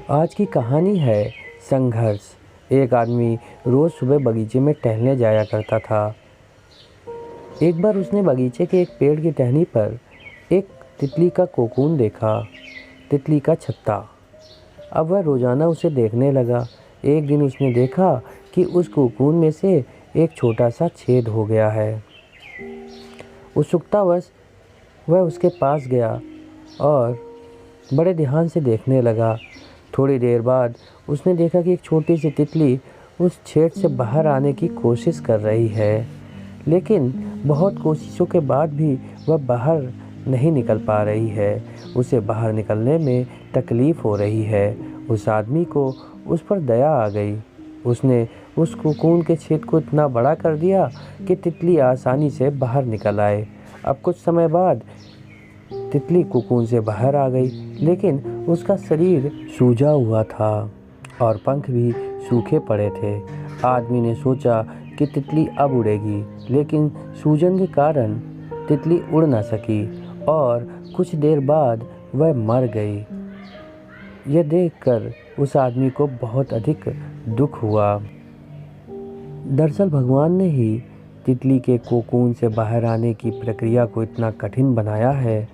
आज की कहानी है संघर्ष। एक आदमी रोज़ सुबह बगीचे में टहलने जाया करता था। एक बार उसने बगीचे के एक पेड़ की टहनी पर एक तितली का कोकून देखा, तितली का छत्ता। अब वह रोज़ाना उसे देखने लगा। एक दिन उसने देखा कि उस कोकून में से एक छोटा सा छेद हो गया है। उत्सुकतावश वह उसके पास गया और बड़े ध्यान से देखने लगा। थोड़ी देर बाद उसने देखा कि एक छोटी सी तितली उस छेद से बाहर आने की कोशिश कर रही है, लेकिन बहुत कोशिशों के बाद भी वह बाहर नहीं निकल पा रही है। उसे बाहर निकलने में तकलीफ़ हो रही है। उस आदमी को उस पर दया आ गई। उसने उस कोकून के छेद को इतना बड़ा कर दिया कि तितली आसानी से बाहर निकल आए। अब कुछ समय बाद तितली कोकून से बाहर आ गई, लेकिन उसका शरीर सूजा हुआ था और पंख भी सूखे पड़े थे। आदमी ने सोचा कि तितली अब उड़ेगी, लेकिन सूजन के कारण तितली उड़ न सकी और कुछ देर बाद वह मर गई। यह देखकर उस आदमी को बहुत अधिक दुख हुआ। दरअसल भगवान ने ही तितली के कोकून से बाहर आने की प्रक्रिया को इतना कठिन बनाया है,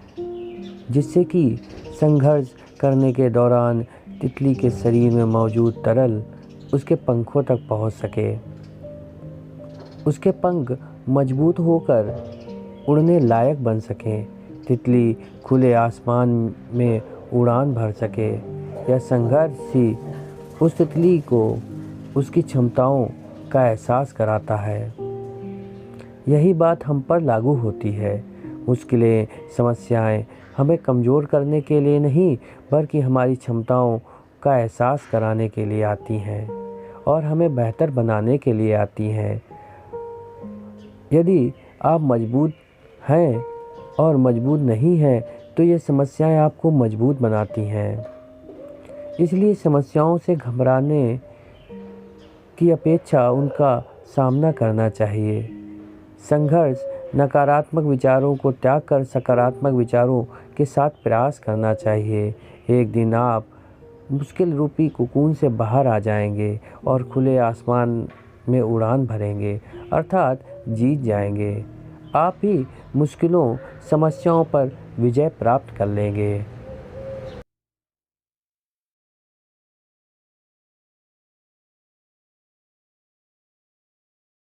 जिससे कि संघर्ष करने के दौरान तितली के शरीर में मौजूद तरल उसके पंखों तक पहुंच सके। उसके पंख मजबूत होकर उड़ने लायक बन सकें। तितली खुले आसमान में उड़ान भर सके। यह संघर्ष ही उस तितली को उसकी क्षमताओं का एहसास कराता है। यही बात हम पर लागू होती है। मुश्किलें, समस्याएं हमें कमज़ोर करने के लिए नहीं, बल्कि हमारी क्षमताओं का एहसास कराने के लिए आती हैं और हमें बेहतर बनाने के लिए आती हैं। यदि आप मजबूत हैं और मजबूत नहीं हैं, तो ये समस्याएं आपको मजबूत बनाती हैं। इसलिए समस्याओं से घबराने की अपेक्षा उनका सामना करना चाहिए। संघर्ष नकारात्मक विचारों को त्याग कर सकारात्मक विचारों के साथ प्रयास करना चाहिए। एक दिन आप मुश्किल रूपी कोकून से बाहर आ जाएंगे और खुले आसमान में उड़ान भरेंगे, अर्थात जीत जाएंगे। आप ही मुश्किलों, समस्याओं पर विजय प्राप्त कर लेंगे।